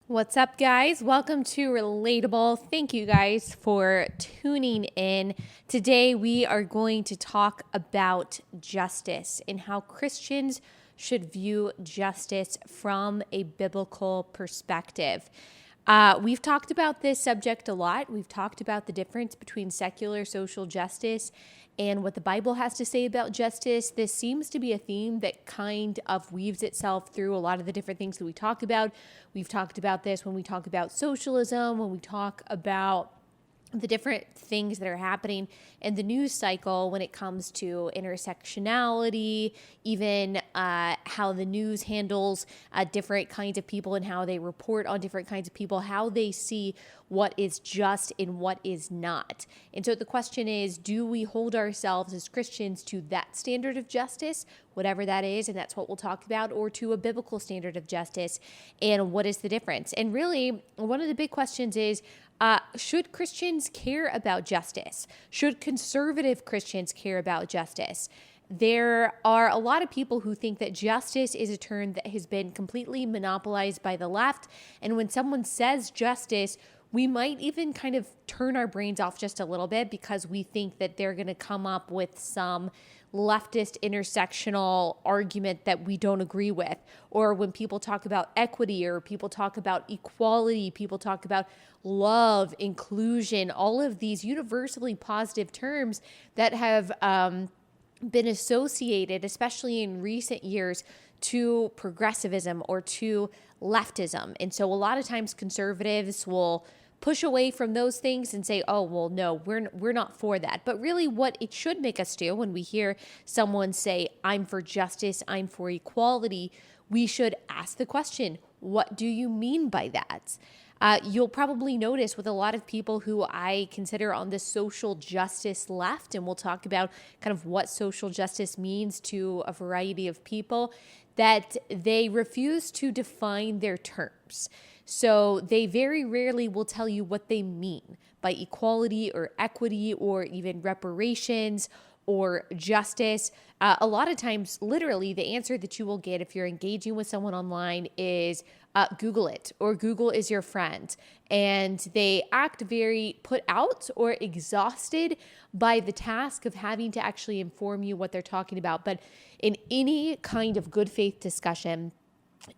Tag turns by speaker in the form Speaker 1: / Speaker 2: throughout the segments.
Speaker 1: What's up, guys? Welcome to Relatable. Thank you guys for tuning in. Today, we are going to talk about justice and how Christians should view justice from a biblical perspective. We've talked about this subject a lot. We've talked about the difference between secular social justice and what the Bible has to say about justice. This seems to be a theme that kind of weaves itself through a lot of the different things that we talk about. We've talked about this when we talk about socialism, when we talk about the different things that are happening in the news cycle when it comes to intersectionality, even how the news handles different kinds of people and how they report on different kinds of people, how they see what is just and what is not. And so the question is, do we hold ourselves as Christians to that standard of justice, whatever that is, and that's what we'll talk about, or to a biblical standard of justice, and what is the difference? And really, one of the big questions is, should Christians care about justice? Should conservative Christians care about justice? There are a lot of people who think that justice is a term that has been completely monopolized by the left. And when someone says justice, we might even kind of turn our brains off just a little bit because we think that they're going to come up with some leftist intersectional argument that we don't agree with. Or when people talk about equity, or people talk about equality, people talk about love, inclusion, all of these universally positive terms that have been associated, especially in recent years, to progressivism or to leftism. And so a lot of times conservatives will push away from those things and say, oh, well, no, we're not for that. But really what it should make us do when we hear someone say, I'm for justice, I'm for equality, we should ask the question, what do you mean by that? You'll probably notice with a lot of people who I consider on the social justice left, and we'll talk about kind of what social justice means to a variety of people, that they refuse to define their terms. So they very rarely will tell you what they mean by equality or equity or even reparations or justice. A lot of times, literally, the answer that you will get if you're engaging with someone online is Google it, or Google is your friend. And they act very put out or exhausted by the task of having to actually inform you what they're talking about. But in any kind of good faith discussion,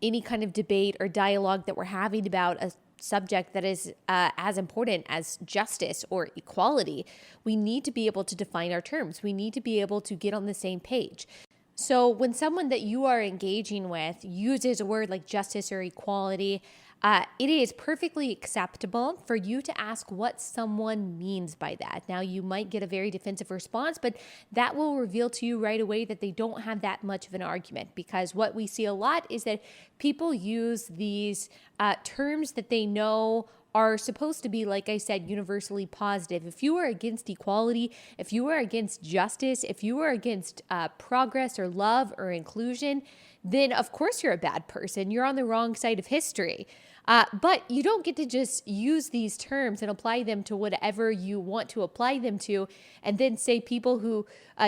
Speaker 1: any kind of debate or dialogue that we're having about a subject that is as important as justice or equality, we need to be able to define our terms. We need to be able to get on the same page. So when someone that you are engaging with uses a word like justice or equality, it is perfectly acceptable for you to ask what someone means by that. Now, you might get a very defensive response, but that will reveal to you right away that they don't have that much of an argument, because what we see a lot is that people use these terms that they know are supposed to be, like I said, universally positive. If you are against equality, if you are against justice, if you are against progress or love or inclusion, then of course you're a bad person. You're on the wrong side of history. But you don't get to just use these terms and apply them to whatever you want to apply them to, and then say people who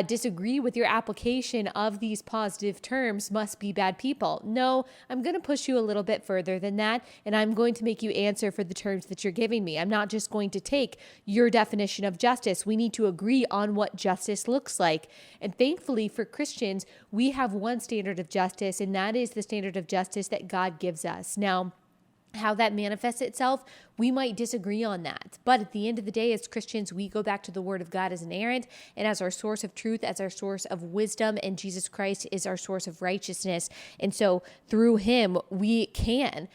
Speaker 1: disagree with your application of these positive terms must be bad people. No, I'm going to push you a little bit further than that, and I'm going to make you answer for the terms that you're giving me. I'm not just going to take your definition of justice. We need to agree on what justice looks like. And thankfully for Christians, we have one standard of justice, and that is the standard of justice that God gives us. Now, how that manifests itself, we might disagree on that. But at the end of the day, as Christians, we go back to the Word of God as inerrant and as our source of truth, as our source of wisdom, and Jesus Christ is our source of righteousness. And so through Him, we can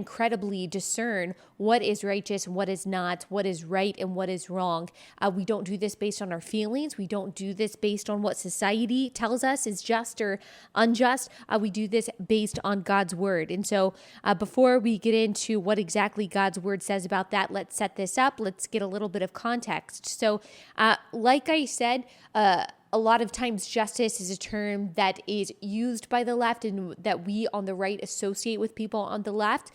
Speaker 1: credibly discern what is righteous and what is not, what is right and what is wrong. We don't do this based on our feelings. We don't do this based on what society tells us is just or unjust. We do this based on God's Word. And so before we get into what exactly God's Word says about that, let's set this up. Let's get a little bit of context. So like I said, a lot of times justice is a term that is used by the left and that we on the right associate with people on the left.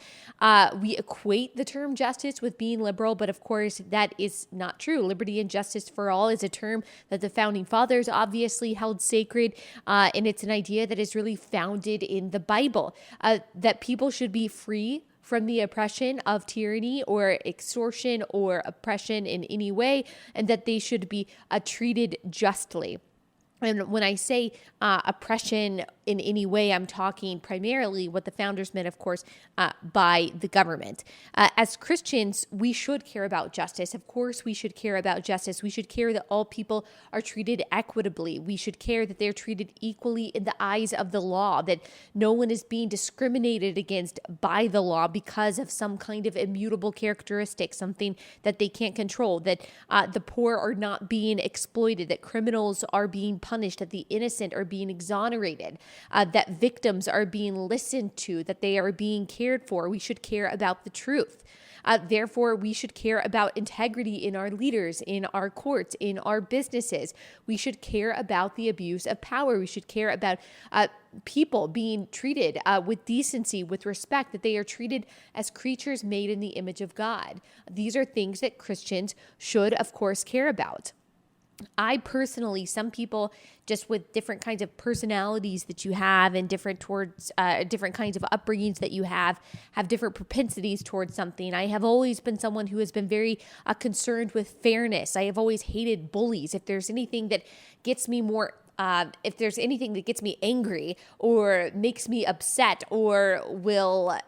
Speaker 1: We equate the term justice with being liberal, but of course that is not true. Liberty and justice for all is a term that the founding fathers obviously held sacred, and it's an idea that is really founded in the Bible, that people should be free from the oppression of tyranny or extortion or oppression in any way, and that they should be treated justly. And when I say oppression in any way, I'm talking primarily what the founders meant, of course, by the government. As Christians, we should care about justice. Of course, we should care about justice. We should care that all people are treated equitably. We should care that they're treated equally in the eyes of the law, that no one is being discriminated against by the law because of some kind of immutable characteristic, something that they can't control, that the poor are not being exploited, that criminals are being punished, that the innocent are being exonerated, that victims are being listened to, that they are being cared for. We should care about the truth. Therefore, we should care about integrity in our leaders, in our courts, in our businesses. We should care about the abuse of power. We should care about people being treated with decency, with respect, that they are treated as creatures made in the image of God. These are things that Christians should, of course, care about. I personally, some people just with different kinds of personalities that you have and different kinds of upbringings that you have different propensities towards something. I have always been someone who has been very concerned with fairness. I have always hated bullies. If there's anything that gets me if there's anything that gets me angry or makes me upset or will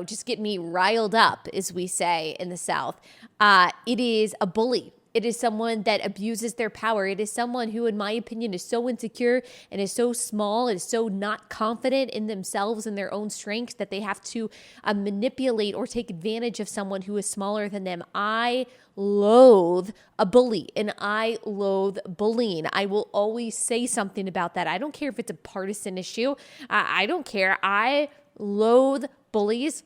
Speaker 1: just get me riled up, as we say in the South, it is a bully. It is someone that abuses their power. It is someone who, in my opinion, is so insecure and is so small, is so not confident in themselves and their own strengths that they have to manipulate or take advantage of someone who is smaller than them. I loathe a bully and I loathe bullying. I will always say something about that. I don't care if it's a partisan issue. I don't care. I loathe bullies.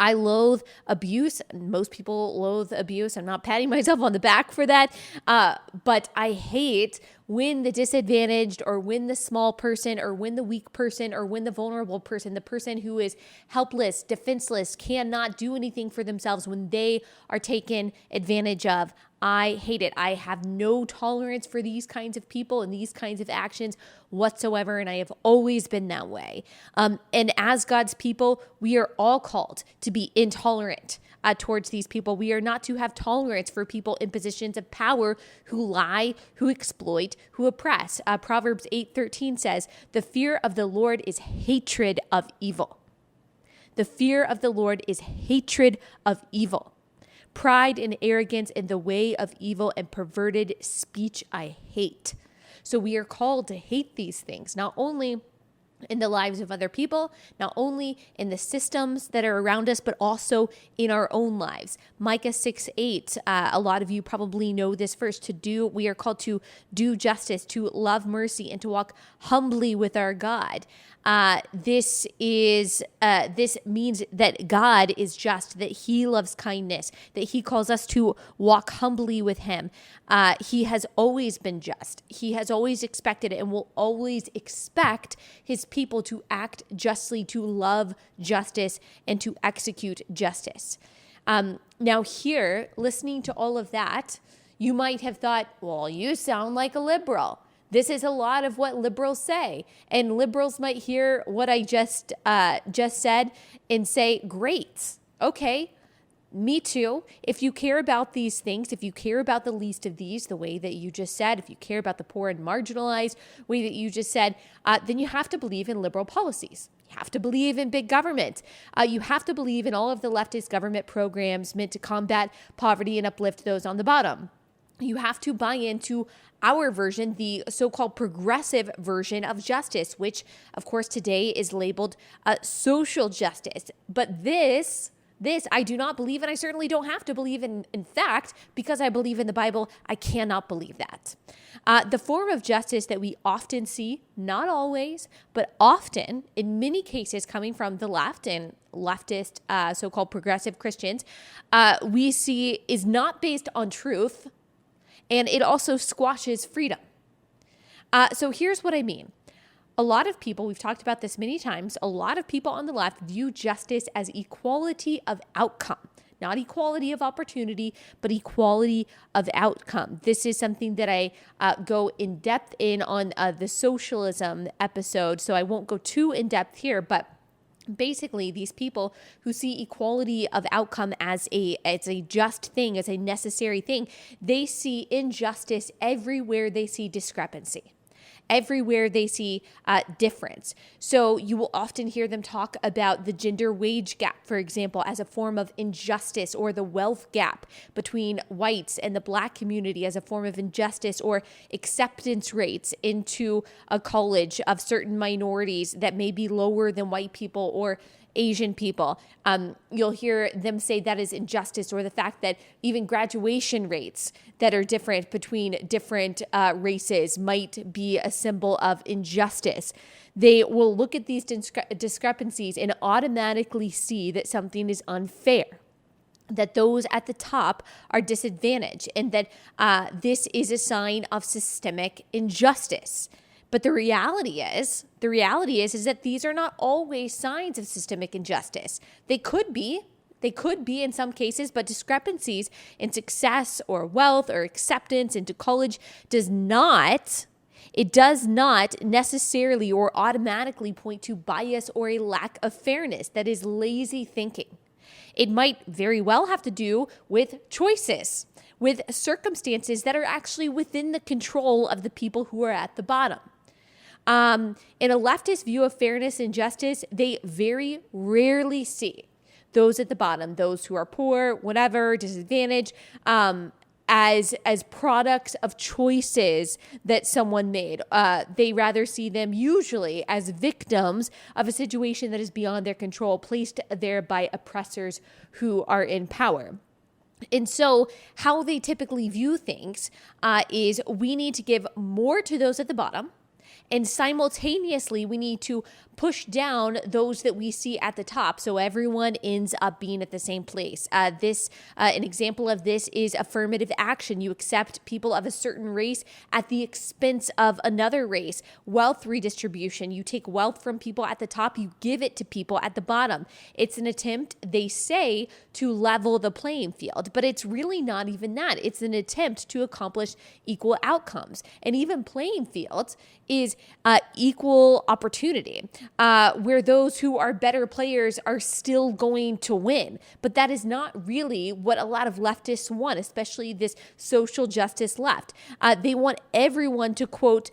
Speaker 1: I loathe abuse. Most people loathe abuse. I'm not patting myself on the back for that. But I hate when the disadvantaged or when the small person or when the weak person or when the vulnerable person, the person who is helpless, defenseless, cannot do anything for themselves, when they are taken advantage of. I hate it. I have no tolerance for these kinds of people and these kinds of actions whatsoever, and I have always been that way. And as God's people, we are all called to be intolerant towards these people. We are not to have tolerance for people in positions of power who lie, who exploit, who oppress. Proverbs 8:13 says, "The fear of the Lord is hatred of evil." The fear of the Lord is hatred of evil. Pride and arrogance in the way of evil and perverted speech I hate. So we are called to hate these things, not only in the lives of other people, not only in the systems that are around us, but also in our own lives. Micah 6:8, a lot of you probably know this verse. We are called to do justice, to love mercy, and to walk humbly with our God. This means that God is just, that he loves kindness, that he calls us to walk humbly with him. He has always been just. He has always expected and will always expect his people to act justly, to love justice, and to execute justice. Now here, listening to all of that, you might have thought, well, you sound like a liberal. This is a lot of what liberals say. And liberals might hear what I just said and say, great, okay, me too. If you care about these things, if you care about the least of these, the way that you just said, if you care about the poor and marginalized, way that you just said, then you have to believe in liberal policies. You have to believe in big government. You have to believe in all of the leftist government programs meant to combat poverty and uplift those on the bottom. You have to buy into our version, the so-called progressive version of justice, which, of course, today is labeled social justice. But this I do not believe, and I certainly don't have to believe in. In fact, because I believe in the Bible, I cannot believe that. The form of justice that we often see, not always, but often, in many cases, coming from the left and leftist, so-called progressive Christians, we see is not based on truth, and it also squashes freedom. So here's what I mean. A lot of people, we've talked about this many times, a lot of people on the left view justice as equality of outcome. Not equality of opportunity, but equality of outcome. This is something that I go in depth in on the socialism episode, so I won't go too in depth here, but Basically, these people who see equality of outcome as a just thing, as a necessary thing, they see injustice everywhere they see discrepancy. Everywhere they see difference. So you will often hear them talk about the gender wage gap, for example, as a form of injustice, or the wealth gap between whites and the Black community as a form of injustice, or acceptance rates into a college of certain minorities that may be lower than white people or Asian people. You'll hear them say that is injustice, or the fact that even graduation rates that are different between different races might be a symbol of injustice. They will look at these discrepancies and automatically see that something is unfair, that those at the top are disadvantaged, and that this is a sign of systemic injustice. But the reality is that these are not always signs of systemic injustice. They could be in some cases, but discrepancies in success or wealth or acceptance into college does not necessarily or automatically point to bias or a lack of fairness. That is lazy thinking. It might very well have to do with choices, with circumstances that are actually within the control of the people who are at the bottom. In a leftist view of fairness and justice, they very rarely see those at the bottom, those who are poor, whatever, disadvantaged, as products of choices that someone made. They rather see them usually as victims of a situation that is beyond their control, placed there by oppressors who are in power. And so how they typically view things is we need to give more to those at the bottom, and simultaneously, we need to push down those that we see at the top, so everyone ends up being at the same place. An example of this is affirmative action. You accept people of a certain race at the expense of another race. Wealth redistribution. You take wealth from people at the top, you give it to people at the bottom. It's an attempt, they say, to level the playing field, but it's really not even that. It's an attempt to accomplish equal outcomes. And even playing fields is equal opportunity, where those who are better players are still going to win. But that is not really what a lot of leftists want, especially this social justice left. They want everyone to, quote,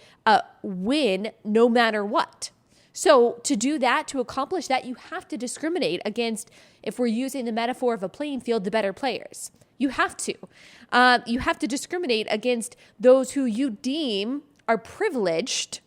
Speaker 1: win no matter what. So to do that, to accomplish that, you have to discriminate against, if we're using the metaphor of a playing field, the better players. You have to. You have to discriminate against those who you deem are privileged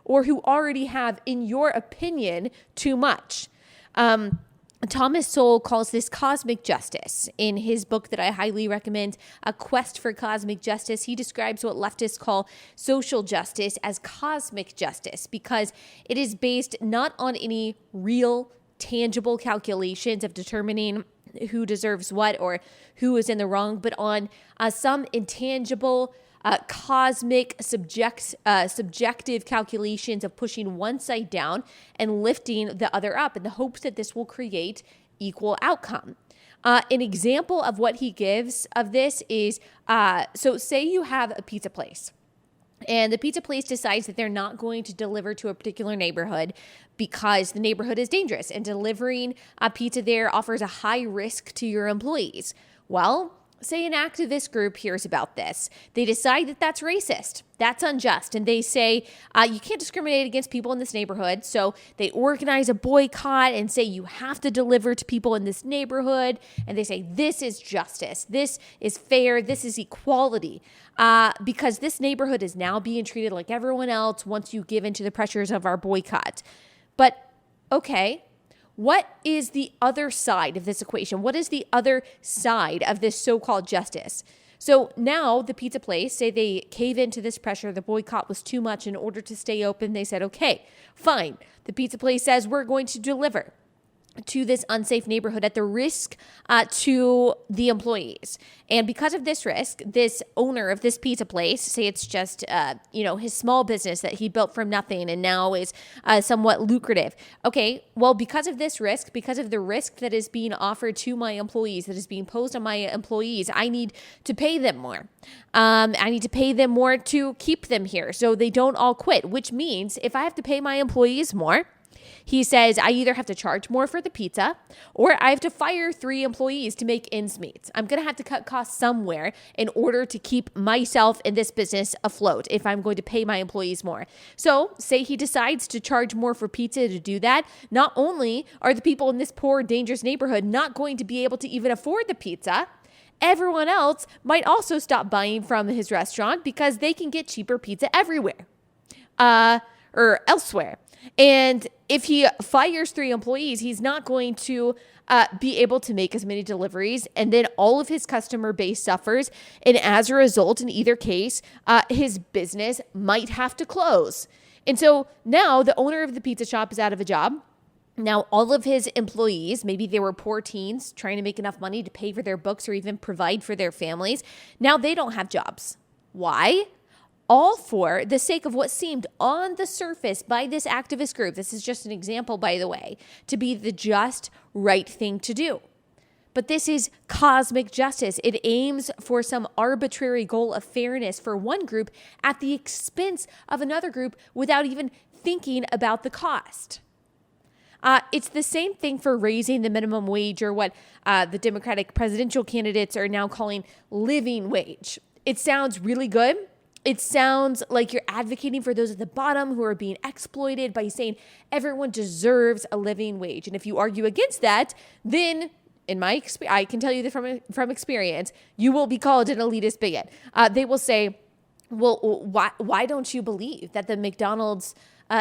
Speaker 1: or who already have, in your opinion, too much. Thomas Sowell calls this cosmic justice. In his book that I highly recommend, A Quest for Cosmic Justice, he describes what leftists call social justice as cosmic justice, because it is based not on any real, tangible calculations of determining who deserves what or who is in the wrong, but on some intangible, cosmic, subjective calculations of pushing one side down and lifting the other up in the hopes that this will create equal outcome. An example of what he gives of this is, so say you have a pizza place, and the pizza place decides that they're not going to deliver to a particular neighborhood because the neighborhood is dangerous, and delivering a pizza there offers a high risk to your employees. Well, say an activist group hears about this. They decide that that's racist, that's unjust, and they say, you can't discriminate against people in this neighborhood. So they organize a boycott and say, you have to deliver to people in this neighborhood. And they say, this is justice, this is fair, this is equality, because this neighborhood is now being treated like everyone else once you give into the pressures of our boycott. But, okay, what is the other side of this equation? What is the other side of this so-called justice? So now the pizza place, say they cave into this pressure, the boycott was too much. In order to stay open, they said, okay, fine. The pizza place says we're going to deliver to this unsafe neighborhood at the risk to the employees. And because of this risk, this owner of this pizza place, say it's just, his small business that he built from nothing and now is somewhat lucrative. Okay, well, because of this risk, because of the risk that is being offered to my employees, that is being posed on my employees, I need to pay them more. I need to pay them more to keep them here so they don't all quit, which means if I have to pay my employees more, He says, I either have to charge more for the pizza or I have to fire 3 employees to make ends meet. I'm going to have to cut costs somewhere in order to keep myself in this business afloat if I'm going to pay my employees more. So say he decides to charge more for pizza to do that. Not only are the people in this poor, dangerous neighborhood not going to be able to even afford the pizza, everyone else might also stop buying from his restaurant because they can get cheaper pizza everywhere or elsewhere. And if he fires 3 employees, he's not going to be able to make as many deliveries. And then all of his customer base suffers. And as a result, in either case, his business might have to close. And so now the owner of the pizza shop is out of a job. Now, all of his employees, maybe they were poor teens trying to make enough money to pay for their books or even provide for their families. Now they don't have jobs. Why? All for the sake of what seemed on the surface by this activist group, this is just an example, by the way, to be the just right thing to do. But this is cosmic justice. It aims for some arbitrary goal of fairness for one group at the expense of another group without even thinking about the cost. It's the same thing for raising the minimum wage, or what the Democratic presidential candidates are now calling living wage. It sounds really good. It sounds like you're advocating for those at the bottom who are being exploited by saying everyone deserves a living wage. And if you argue against that, then in my experience, I can tell you that from experience, you will be called an elitist bigot. They will say, well, why don't you believe that the McDonald's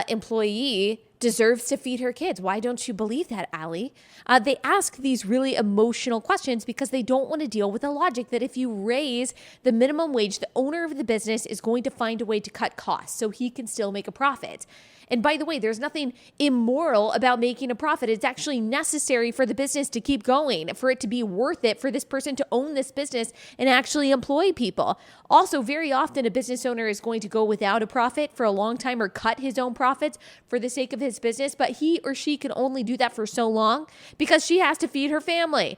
Speaker 1: employee deserves to feed her kids? Why don't you believe that, Allie? They ask these really emotional questions because they don't want to deal with the logic that if you raise the minimum wage, the owner of the business is going to find a way to cut costs so he can still make a profit. And by the way, there's nothing immoral about making a profit. It's actually necessary for the business to keep going, for it to be worth it for this person to own this business and actually employ people. Also, very often a business owner is going to go without a profit for a long time or cut his own profits for the sake of his business, but he or she can only do that for so long because she has to feed her family.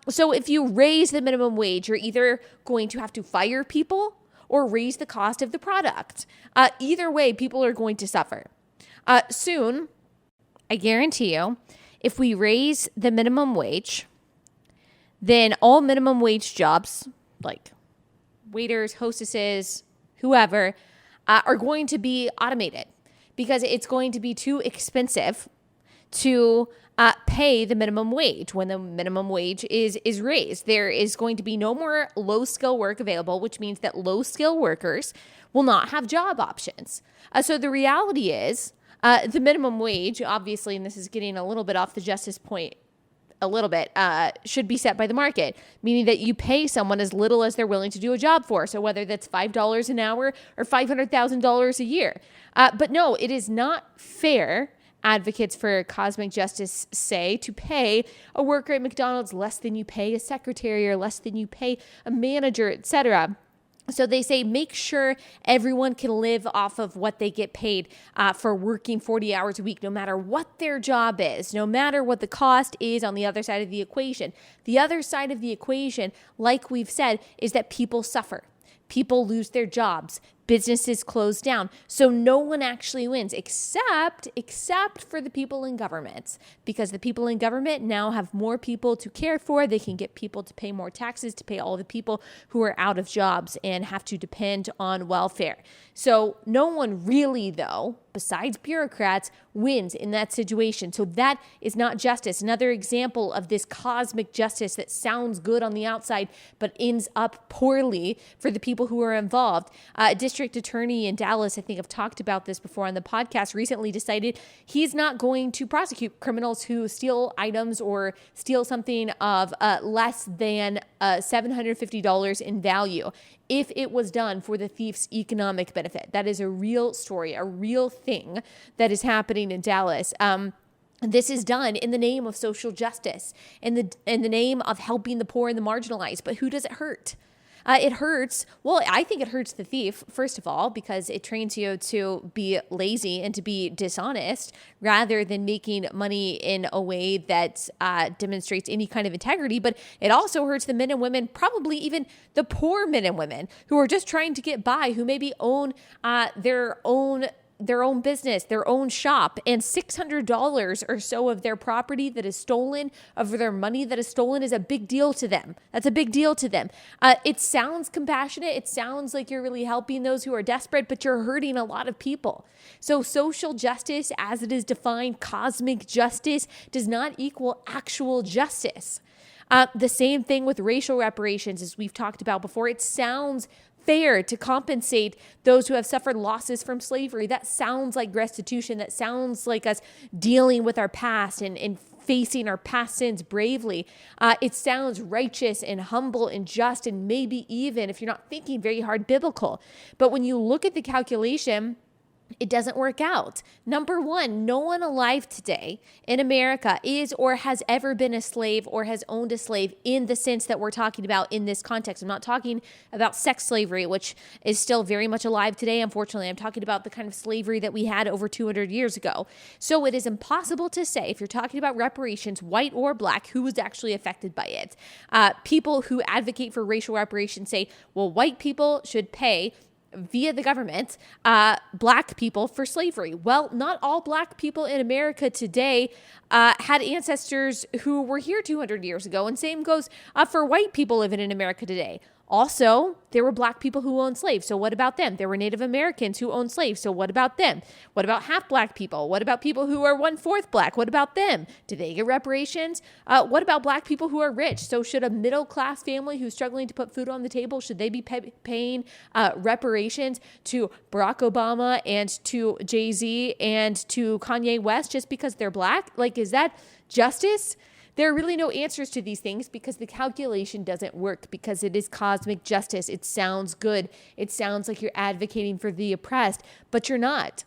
Speaker 1: So if you raise the minimum wage, you're either going to have to fire people or raise the cost of the product. Either way, people are going to suffer. Soon, I guarantee you, if we raise the minimum wage, then all minimum wage jobs, like waiters, hostesses, whoever, are going to be automated because it's going to be too expensive to pay the minimum wage when the minimum wage is raised. There is going to be no more low-skill work available, which means that low-skill workers will not have job options. So the reality is the minimum wage, obviously, and this is getting a little bit off the justice point a little bit, should be set by the market, meaning that you pay someone as little as they're willing to do a job for. So whether that's $5 an hour or $500,000 a year. But no, it is not fair, advocates for cosmic justice say, to pay a worker at McDonald's less than you pay a secretary or less than you pay a manager, etc. So they say make sure everyone can live off of what they get paid for working 40 hours a week, no matter what their job is, no matter what the cost is on the other side of the equation. The other side of the equation, like we've said, is that people suffer. People lose their jobs. Businesses close down. So no one actually wins except for the people in government, because the people in government now have more people to care for. They can get people to pay more taxes to pay all the people who are out of jobs and have to depend on welfare. So no one really, though, besides bureaucrats, wins in that situation. So that is not justice. Another example of this cosmic justice that sounds good on the outside but ends up poorly for the people who are involved. District attorney in Dallas, I think I've talked about this before on the podcast, recently decided he's not going to prosecute criminals who steal items or steal something of less than $750 in value if it was done for the thief's economic benefit. That is a real story, a real thing that is happening in Dallas. This is done in the name of social justice, in the name of helping the poor and the marginalized. But who does it hurt? It hurts. Well, I think it hurts the thief, first of all, because it trains you to be lazy and to be dishonest rather than making money in a way that demonstrates any kind of integrity. But it also hurts the men and women, probably even the poor men and women who are just trying to get by, who maybe own their own their own business, their own shop, and $600 or so of their property that is stolen, of their money that is stolen, is a big deal to them. That's a big deal to them. It sounds compassionate. It sounds like you're really helping those who are desperate, but you're hurting a lot of people. So social justice, as it is defined, cosmic justice, does not equal actual justice. The same thing with racial reparations, as we've talked about before. It sounds fair to compensate those who have suffered losses from slavery. That sounds like restitution. That sounds like us dealing with our past and facing our past sins bravely. It sounds righteous and humble and just, and maybe even, if you're not thinking very hard, biblical. But when you look at the calculation, it doesn't work out. Number one, no one alive today in America is or has ever been a slave or has owned a slave in the sense that we're talking about in this context. I'm not talking about sex slavery, which is still very much alive today, unfortunately. I'm talking about the kind of slavery that we had over 200 years ago. So it is impossible to say, if you're talking about reparations, white or black, who was actually affected by it. People who advocate for racial reparations say, well, white people should pay via the government, black people for slavery. Well, not all black people in America today had ancestors who were here 200 years ago, and same goes for white people living in America today. Also, there were black people who owned slaves. So what about them? There were Native Americans who owned slaves. So what about them? What about half black people? What about people who are 1/4 black? What about them? Do they get reparations? What about black people who are rich? So should a middle class family who's struggling to put food on the table, should they be paying reparations to Barack Obama and to Jay-Z and to Kanye West just because they're black? Like, is that justice? There are really no answers to these things because the calculation doesn't work, because it is cosmic justice. It sounds good. It sounds like you're advocating for the oppressed, but you're not.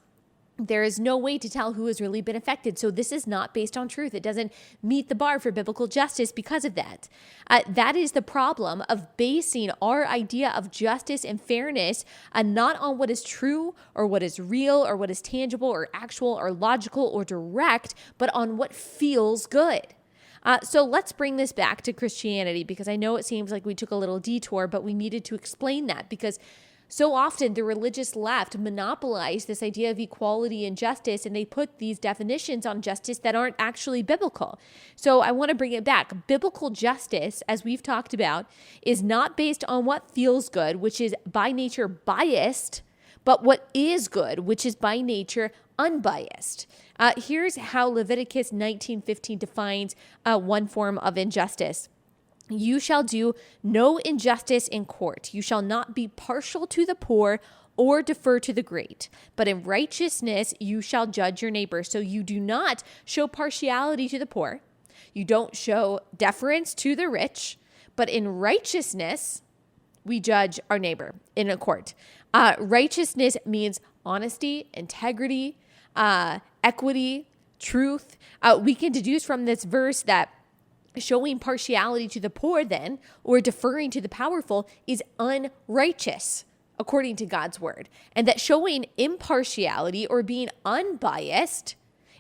Speaker 1: There is no way to tell who has really been affected. So this is not based on truth. It doesn't meet the bar for biblical justice because of that. That is the problem of basing our idea of justice and fairness not on what is true or what is real or what is tangible or actual or logical or direct, but on what feels good. So let's bring this back to Christianity, because I know it seems like we took a little detour, but we needed to explain that, because so often the religious left monopolize this idea of equality and justice, and they put these definitions on justice that aren't actually biblical. So I want to bring it back. Biblical justice, as we've talked about, is not based on what feels good, which is by nature biased, but what is good, which is by nature unbiased. Here's how Leviticus 19:15 defines one form of injustice. You shall do no injustice in court. You shall not be partial to the poor or defer to the great, but in righteousness you shall judge your neighbor. So you do not show partiality to the poor. You don't show deference to the rich, but in righteousness we judge our neighbor in a court. Righteousness means honesty, integrity, equity, truth. We can deduce from this verse that showing partiality to the poor then, or deferring to the powerful, is unrighteous according to God's word. And that showing impartiality or being unbiased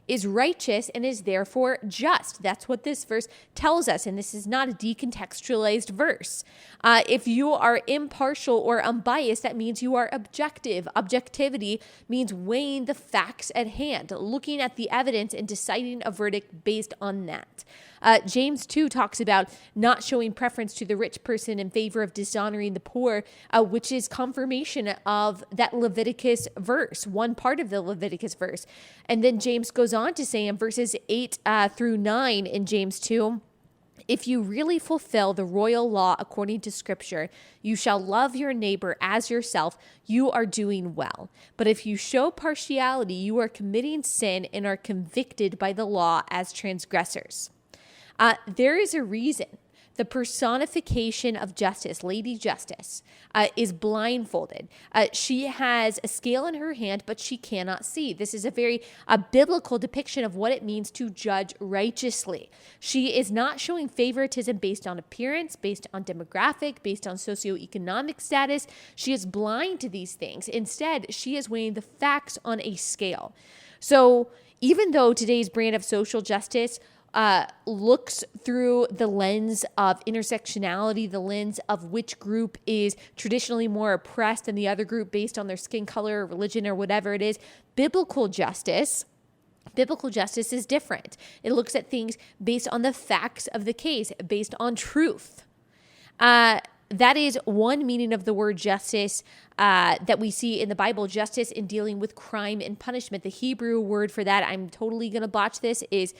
Speaker 1: is righteous and is therefore just. That's what this verse tells us. And this is not a decontextualized verse. If you are impartial or unbiased, that means you are objective. Objectivity means weighing the facts at hand, looking at the evidence and deciding a verdict based on that. James 2 talks about not showing preference to the rich person in favor of dishonoring the poor, which is confirmation of that Leviticus verse, one part of the Leviticus verse. And then James goes on to say in verses 8 through 9 in James 2, if you really fulfill the royal law according to Scripture, you shall love your neighbor as yourself, you are doing well. But if you show partiality, you are committing sin and are convicted by the law as transgressors. There is a reason the personification of justice, Lady Justice, is blindfolded. She has a scale in her hand, but she cannot see. This is a very biblical depiction of what it means to judge righteously. She is not showing favoritism based on appearance, based on demographic, based on socioeconomic status. She is blind to these things. Instead, she is weighing the facts on a scale. So even though today's brand of social justice looks through the lens of intersectionality, the lens of which group is traditionally more oppressed than the other group based on their skin color, or religion, or whatever it is. Biblical justice is different. It looks at things based on the facts of the case, based on truth. That is one meaning of the word justice that we see in the Bible, justice in dealing with crime and punishment. The Hebrew word for that, I'm totally going to botch this, is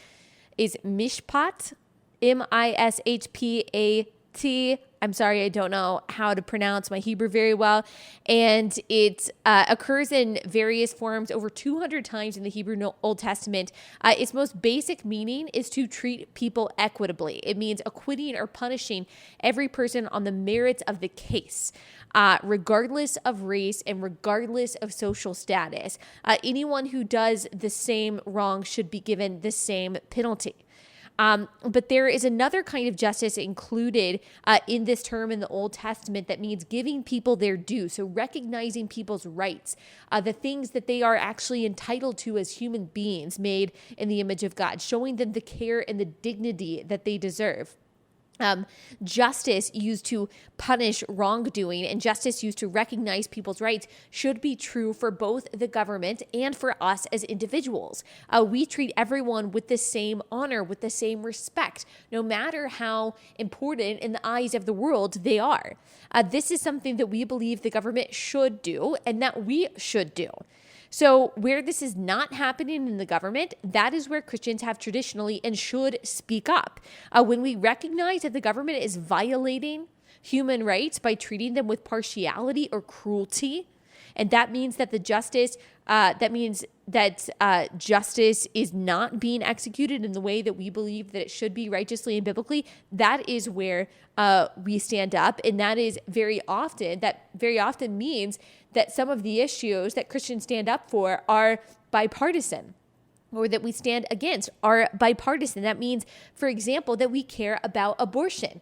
Speaker 1: mishpat, mishpat. I'm sorry, I don't know how to pronounce my Hebrew very well. And it occurs in various forms over 200 times in the Hebrew Old Testament. Its most basic meaning is to treat people equitably. It means acquitting or punishing every person on the merits of the case, regardless of race and regardless of social status. Anyone who does the same wrong should be given the same penalty. But there is another kind of justice included in this term in the Old Testament that means giving people their due. So recognizing people's rights, the things that they are actually entitled to as human beings made in the image of God, showing them the care and the dignity that they deserve. Justice used to punish wrongdoing and justice used to recognize people's rights should be true for both the government and for us as individuals. We treat everyone with the same honor, with the same respect, no matter how important in the eyes of the world they are. This is something that we believe the government should do and that we should do. So where this is not happening in the government, that is where Christians have traditionally and should speak up. When we recognize that the government is violating human rights by treating them with partiality or cruelty, and that means that justice is not being executed in the way that we believe that it should be righteously and biblically, that is where we stand up. And that very often means that some of the issues that Christians stand up for are bipartisan, or that we stand against are bipartisan. That means, for example, that we care about abortion,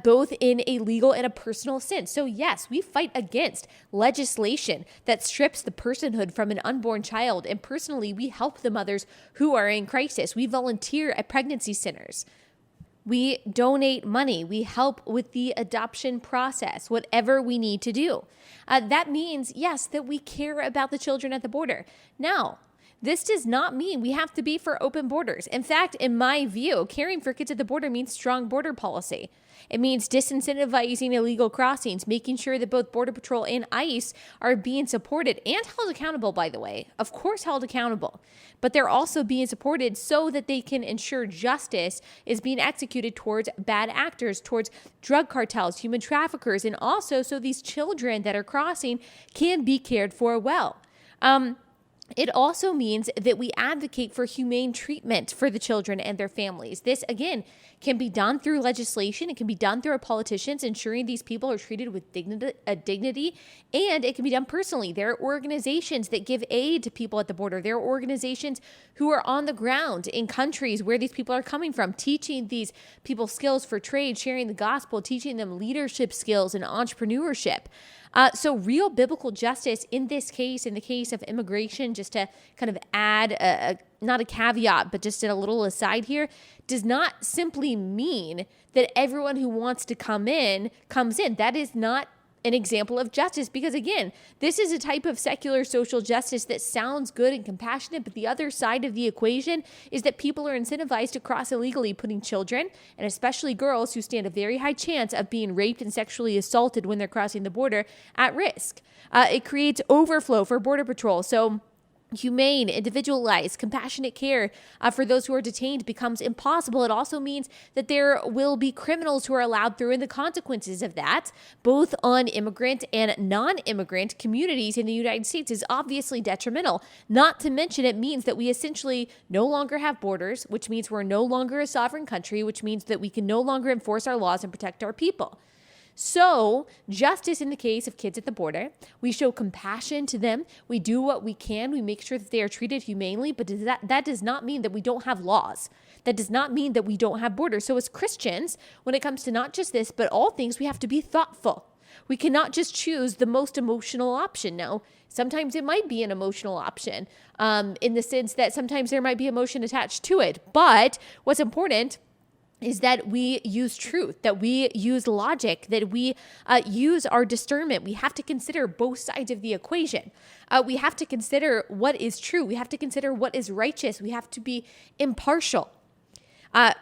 Speaker 1: both in a legal and a personal sense. So yes, we fight against legislation that strips the personhood from an unborn child. And personally, we help the mothers who are in crisis. We volunteer at pregnancy centers. We donate money. We help with the adoption process, whatever we need to do. That means, yes, that we care about the children at the border. Now, this does not mean we have to be for open borders. In fact, in my view, caring for kids at the border means strong border policy. It means disincentivizing illegal crossings, making sure that both Border Patrol and ICE are being supported and held accountable, by the way. Of course, held accountable. But they're also being supported so that they can ensure justice is being executed towards bad actors, towards drug cartels, human traffickers, and also so these children that are crossing can be cared for well. It also means that we advocate for humane treatment for the children and their families. This, again, can be done through legislation. It can be done through our politicians, ensuring these people are treated with dignity, and it can be done personally. There are organizations that give aid to people at the border. There are organizations who are on the ground in countries where these people are coming from, teaching these people skills for trade, sharing the gospel, teaching them leadership skills and entrepreneurship. So real biblical justice in this case, in the case of immigration, just to kind of add not a caveat, but just a little aside here, does not simply mean that everyone who wants to come in comes in. That is not an example of justice, because again, this is a type of secular social justice that sounds good and compassionate, but the other side of the equation is that people are incentivized to cross illegally, putting children, and especially girls who stand a very high chance of being raped and sexually assaulted when they're crossing the border, at risk. It creates overflow for Border Patrol. So humane, individualized, compassionate care for those who are detained becomes impossible. It also means that there will be criminals who are allowed through, and the consequences of that, both on immigrant and non-immigrant communities in the United States, is obviously detrimental. Not to mention, it means that we essentially no longer have borders, which means we're no longer a sovereign country, which means that we can no longer enforce our laws and protect our people. So justice in the case of kids at the border, we show compassion to them. We do what we can. We make sure that they are treated humanely, but that does not mean that we don't have laws. That does not mean that we don't have borders. So as Christians, when it comes to not just this, but all things, we have to be thoughtful. We cannot just choose the most emotional option. Now, sometimes it might be an emotional option in the sense that sometimes there might be emotion attached to it. But what's important is that we use truth, that we use logic, that we use our discernment. We have to consider both sides of the equation. We have to consider what is true. We have to consider what is righteous. We have to be impartial.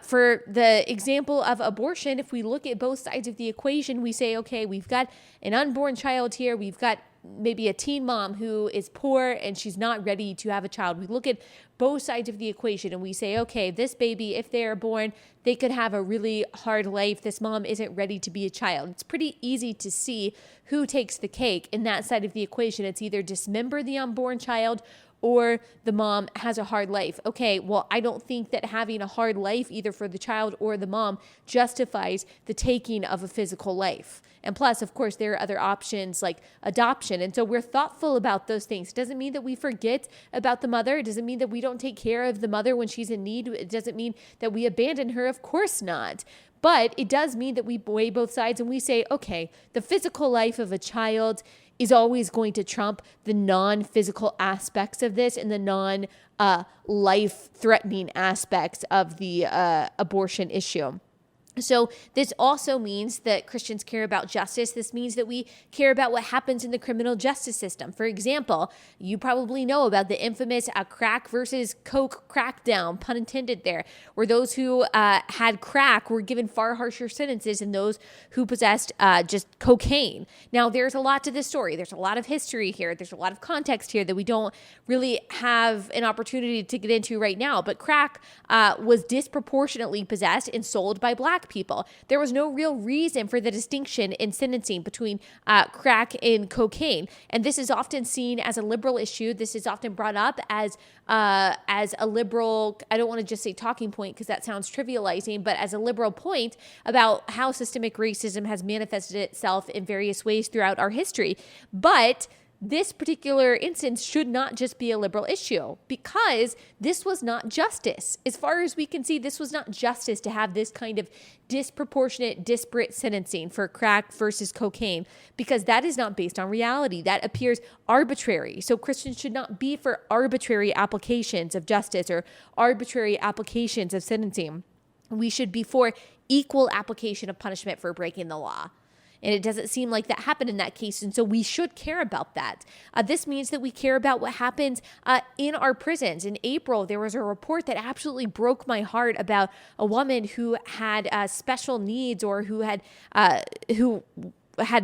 Speaker 1: For the example of abortion, if we look at both sides of the equation, we say, okay, we've got an unborn child here. We've got maybe a teen mom who is poor and she's not ready to have a child. We look at both sides of the equation and we say, okay, this baby, if they're born, they could have a really hard life. This mom isn't ready to be a child. It's pretty easy to see who takes the cake in that side of the equation. It's either dismember the unborn child or the mom has a hard life. Okay, well, I don't think that having a hard life, either for the child or the mom, justifies the taking of a physical life. And plus, of course, there are other options like adoption. And so we're thoughtful about those things. It doesn't mean that we forget about the mother. It doesn't mean that we don't take care of the mother when she's in need. It doesn't mean that we abandon her. Of course not. But it does mean that we weigh both sides and we say, okay, the physical life of a child is always going to trump the non-physical aspects of this and the non-life-threatening aspects of the abortion issue. So this also means that Christians care about justice. This means that we care about what happens in the criminal justice system. For example, you probably know about the infamous crack versus coke crackdown, pun intended there, where those who had crack were given far harsher sentences than those who possessed just cocaine. Now, there's a lot to this story. There's a lot of history here. There's a lot of context here that we don't really have an opportunity to get into right now. But crack was disproportionately possessed and sold by Black people. There was no real reason for the distinction in sentencing between crack and cocaine. And this is often seen as a liberal issue. This is often brought up as a liberal, I don't want to just say talking point because that sounds trivializing, but as a liberal point about how systemic racism has manifested itself in various ways throughout our history. But this particular instance should not just be a liberal issue because this was not justice. As far as we can see, this was not justice to have this kind of disproportionate, disparate sentencing for crack versus cocaine because that is not based on reality. That appears arbitrary. So Christians should not be for arbitrary applications of justice or arbitrary applications of sentencing. We should be for equal application of punishment for breaking the law. And it doesn't seem like that happened in that case. And so we should care about that. This means that we care about what happens in our prisons. In April, there was a report that absolutely broke my heart about a woman who had special needs or who had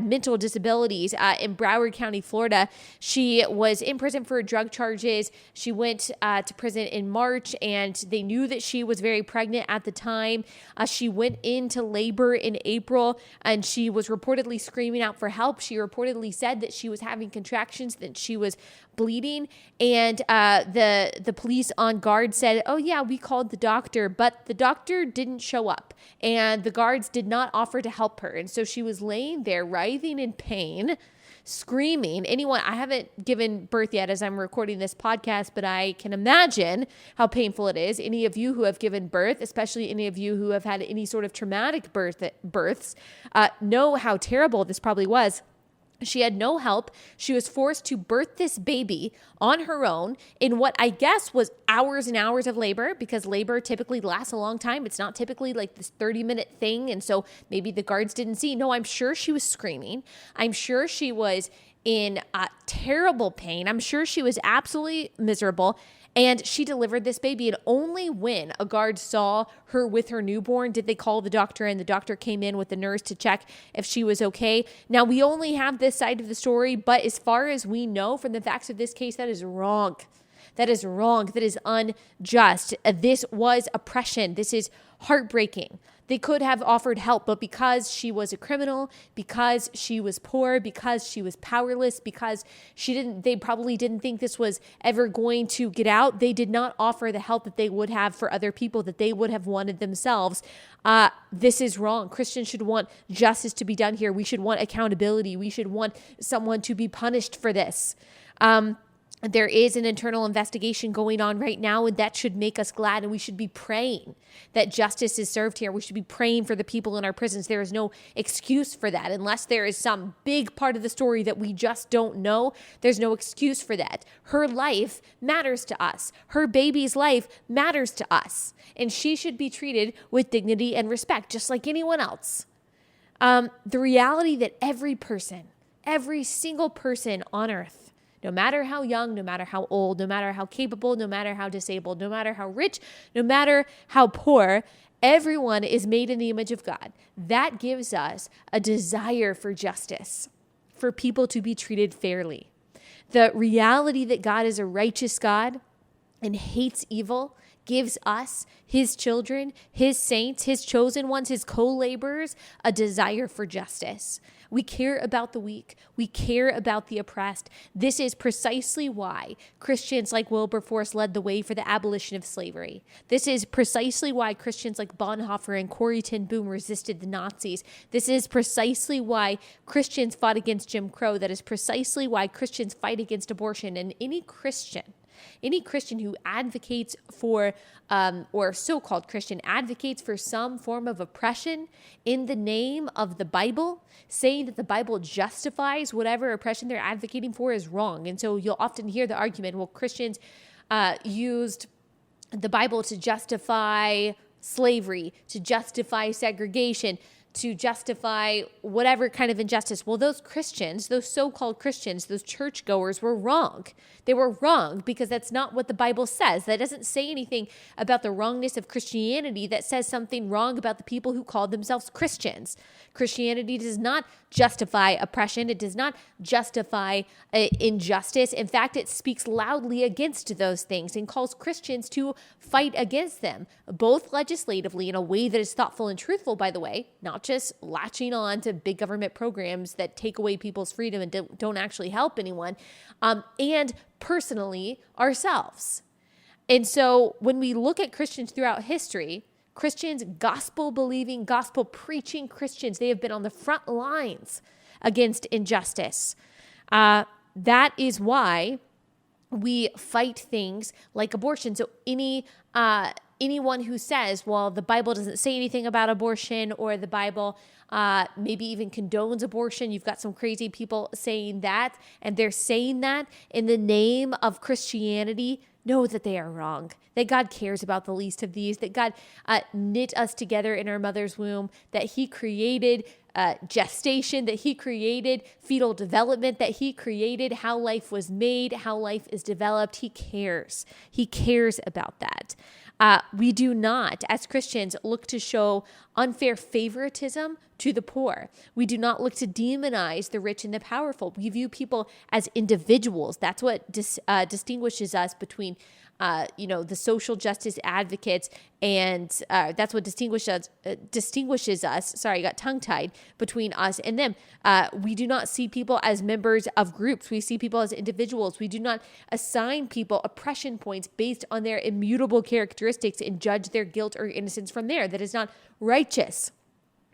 Speaker 1: mental disabilities in Broward County, Florida. She was in prison for drug charges. She went to prison in March and they knew that she was very pregnant at the time. She went into labor in April and she was reportedly screaming out for help. She reportedly said that she was having contractions, that she was bleeding. And the police on guard said, oh yeah, we called the doctor, but the doctor didn't show up and the guards did not offer to help her. And so she was laying there writhing in pain, screaming. I haven't given birth yet as I'm recording this podcast, but I can imagine how painful it is. Any of you who have given birth, especially any of you who have had any sort of traumatic births, know how terrible this probably was. She had no help. She was forced to birth this baby on her own in what I guess was hours and hours of labor because labor typically lasts a long time. It's not typically like this 30-minute thing. And so maybe the guards didn't see. No, I'm sure she was screaming. I'm sure she was in terrible pain. I'm sure she was absolutely miserable. And she delivered this baby. And only when a guard saw her with her newborn did they call the doctor, and the doctor came in with the nurse to check if she was okay. Now, we only have this side of the story, but as far as we know from the facts of this case, that is wrong. That is wrong. That is unjust. This was oppression. This is heartbreaking. They could have offered help, but because she was a criminal, because she was poor, because she was powerless, because they probably didn't think this was ever going to get out, they did not offer the help that they would have for other people, that they would have wanted themselves. This is wrong. Christians should want justice to be done here. We should want accountability. We should want someone to be punished for this. There is an internal investigation going on right now, and that should make us glad. And we should be praying that justice is served here. We should be praying for the people in our prisons. There is no excuse for that. Unless there is some big part of the story that we just don't know, there's no excuse for that. Her life matters to us. Her baby's life matters to us. And she should be treated with dignity and respect, just like anyone else. The reality that every single person on earth, no matter how young, no matter how old, no matter how capable, no matter how disabled, no matter how rich, no matter how poor, everyone is made in the image of God. That gives us a desire for justice, for people to be treated fairly. The reality that God is a righteous God and hates evil gives us, his children, his saints, his chosen ones, his co-laborers, a desire for justice. We care about the weak. We care about the oppressed. This is precisely why Christians like Wilberforce led the way for the abolition of slavery. This is precisely why Christians like Bonhoeffer and Corrie ten Boom resisted the Nazis. This is precisely why Christians fought against Jim Crow. That is precisely why Christians fight against abortion. And any Christian who advocates for, or so-called Christian advocates for some form of oppression in the name of the Bible, saying that the Bible justifies whatever oppression they're advocating for is wrong. And so you'll often hear the argument, well, Christians used the Bible to justify slavery, to justify segregation, to justify whatever kind of injustice. Well, those Christians, those so-called Christians, those churchgoers were wrong. They were wrong because that's not what the Bible says. That doesn't say anything about the wrongness of Christianity. That says something wrong about the people who called themselves Christians. Christianity does not justify oppression. It does not justify injustice. In fact, it speaks loudly against those things and calls Christians to fight against them, both legislatively in a way that is thoughtful and truthful, by the way, not just latching on to big government programs that take away people's freedom and don't actually help anyone, and personally ourselves. And so when we look at Christians throughout history, Christians, gospel-believing, gospel-preaching Christians, they have been on the front lines against injustice. That is why we fight things like abortion. So anyone who says, well, the Bible doesn't say anything about abortion, or the Bible maybe even condones abortion. You've got some crazy people saying that, and they're saying that in the name of Christianity. Know that they are wrong, that God cares about the least of these, that God knit us together in our mother's womb, that he created gestation, that he created fetal development, that he created how life was made, how life is developed. He cares. He cares about that. We do not, as Christians, look to show unfair favoritism to the poor. We do not look to demonize the rich and the powerful. We view people as individuals. That's what distinguishes us between the social justice advocates, and that's what distinguishes us. Sorry, I got tongue-tied, between us and them. We do not see people as members of groups. We see people as individuals. We do not assign people oppression points based on their immutable characteristics and judge their guilt or innocence from there. That is not righteous.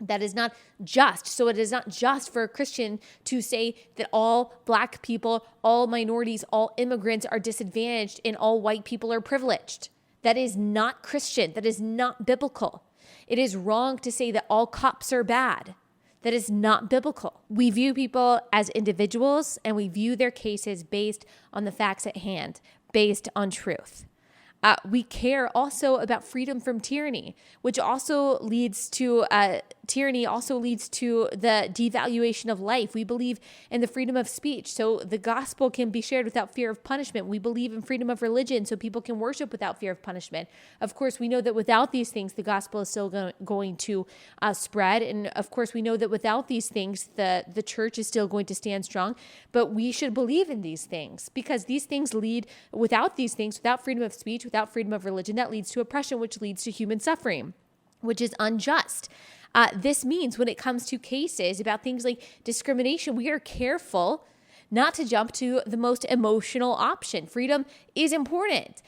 Speaker 1: That is not just. So it is not just for a Christian to say that all Black people, all minorities, all immigrants are disadvantaged and all white people are privileged. That is not Christian. That is not biblical. It is wrong to say that all cops are bad. That is not biblical. We view people as individuals, and we view their cases based on the facts at hand, based on truth. We care also about freedom from tyranny, which also leads to tyranny also leads to the devaluation of life. We believe in the freedom of speech, so the gospel can be shared without fear of punishment. We believe in freedom of religion, so people can worship without fear of punishment. Of course, we know that without these things, the gospel is still going to spread. And of course, we know that without these things, the church is still going to stand strong. But we should believe in these things, because these things lead, without these things, without freedom of speech, without freedom of religion, that leads to oppression, which leads to human suffering, which is unjust. This means when it comes to cases about things like discrimination, we are careful not to jump to the most emotional option. Freedom is important.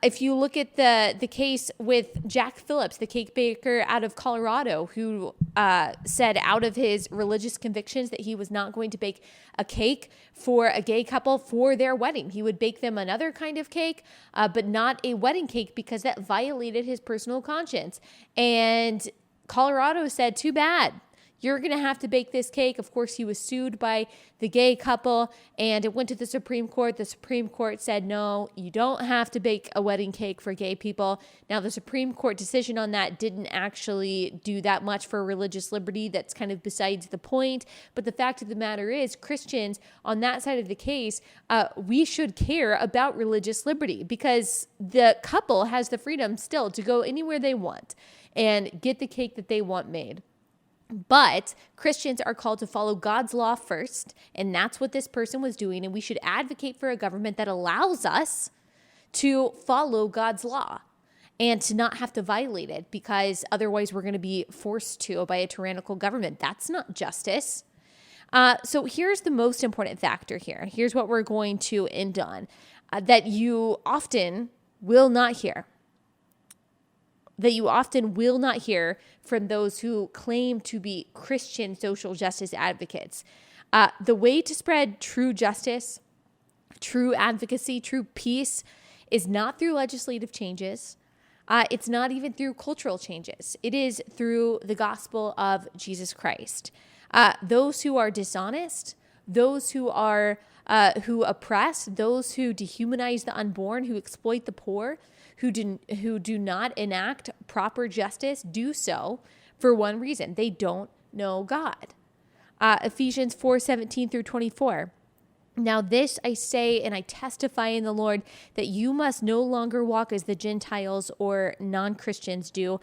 Speaker 1: If you look at the case with Jack Phillips, the cake baker out of Colorado, who said out of his religious convictions that he was not going to bake a cake for a gay couple for their wedding. He would bake them another kind of cake, but not a wedding cake because that violated his personal conscience. And Colorado said, too bad. You're going to have to bake this cake. Of course, he was sued by the gay couple, and it went to the Supreme Court. The Supreme Court said, no, you don't have to bake a wedding cake for gay people. Now, the Supreme Court decision on that didn't actually do that much for religious liberty. That's kind of besides the point. But the fact of the matter is, Christians on that side of the case, we should care about religious liberty because the couple has the freedom still to go anywhere they want and get the cake that they want made. But Christians are called to follow God's law first, and that's what this person was doing. And we should advocate for a government that allows us to follow God's law and to not have to violate it, because otherwise we're going to be forced to by a tyrannical government. That's not justice. So here's the most important factor here. Here's what we're going to end on, that you often will not hear. That you often will not hear from those who claim to be Christian social justice advocates. The way to spread true justice, true advocacy, true peace is not through legislative changes. It's not even through cultural changes. It is through the gospel of Jesus Christ. Those who are dishonest, those who are who oppress, those who dehumanize the unborn, who exploit the poor, who do not enact proper justice, do so for one reason: they don't know God. Ephesians 4:17 through 24. Now this I say and I testify in the Lord, that you must no longer walk as the Gentiles or non-Christians do,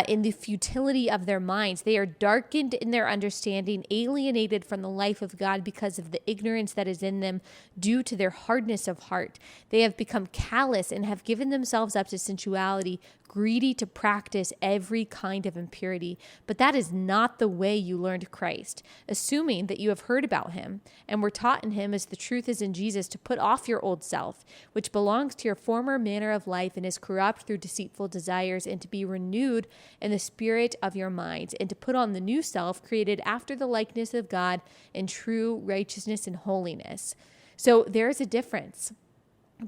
Speaker 1: in the futility of their minds. They are darkened in their understanding, alienated from the life of God because of the ignorance that is in them due to their hardness of heart. They have become callous and have given themselves up to sensuality, greedy to practice every kind of impurity. But that is not the way you learned Christ, assuming that you have heard about him and were taught in him as the truth is in Jesus, to put off your old self, which belongs to your former manner of life and is corrupt through deceitful desires, and to be renewed in the spirit of your minds, and to put on the new self, created after the likeness of God in true righteousness and holiness. So there's a difference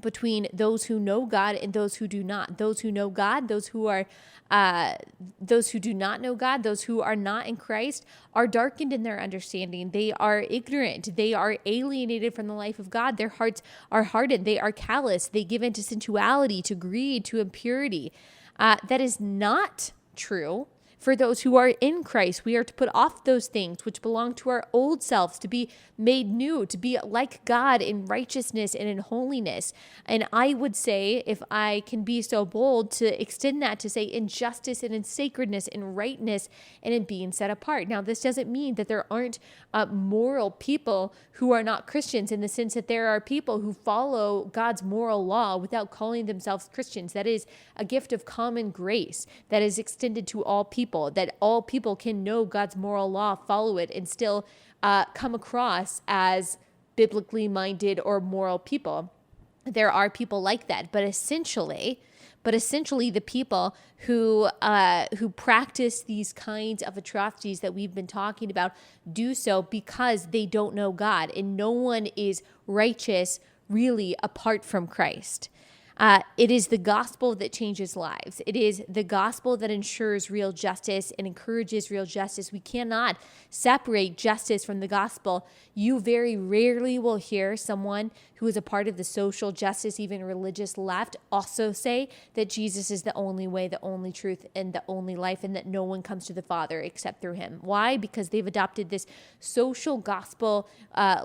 Speaker 1: between those who know God and those who do not. Those who know God, those who do not know God, those who are not in Christ, are darkened in their understanding. They are ignorant. They are alienated from the life of God. Their hearts are hardened. They are callous. They give in to sensuality, to greed, to impurity. That is not true for those who are in Christ. We are to put off those things which belong to our old selves, to be made new, to be like God in righteousness and in holiness. And I would say, if I can be so bold, to extend that to say in justice and in sacredness, in rightness, and in being set apart. Now, this doesn't mean that there aren't moral people who are not Christians, in the sense that there are people who follow God's moral law without calling themselves Christians. That is a gift of common grace that is extended to all people, that all people can know God's moral law, follow it, and still come across as biblically minded or moral people. There are people like that, but essentially the people who practice these kinds of atrocities that we've been talking about do so because they don't know God, and no one is righteous really apart from Christ. It is the gospel that changes lives. It is the gospel that ensures real justice and encourages real justice. We cannot separate justice from the gospel. You very rarely will hear someone who is a part of the social justice, even religious left, also say that Jesus is the only way, the only truth, and the only life, and that no one comes to the Father except through him. Why? Because they've adopted this social gospel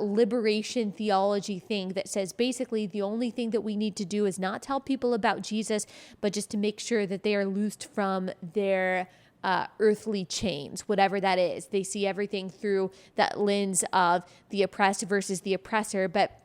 Speaker 1: liberation theology thing that says basically the only thing that we need to do is not tell people about Jesus, but just to make sure that they are loosed from their earthly chains, whatever that is. They see everything through that lens of the oppressed versus the oppressor, but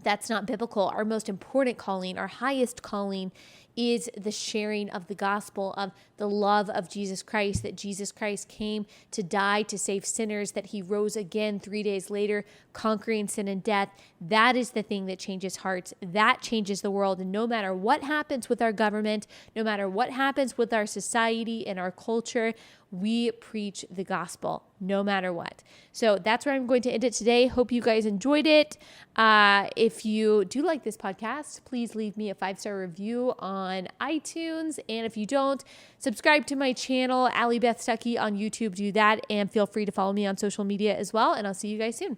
Speaker 1: that's not biblical. Our most important calling, our highest calling, is the sharing of the gospel, of the love of Jesus Christ, that Jesus Christ came to die to save sinners, that he rose again 3 days later, conquering sin and death. That is the thing that changes hearts. That changes the world. And no matter what happens with our government, no matter what happens with our society and our culture, we preach the gospel no matter what. So that's where I'm going to end it today. Hope you guys enjoyed it. If you do like this podcast, please leave me a 5-star review on iTunes. And if you don't, subscribe to my channel, Allie Beth Stuckey on YouTube. Do that. And feel free to follow me on social media as well. And I'll see you guys soon.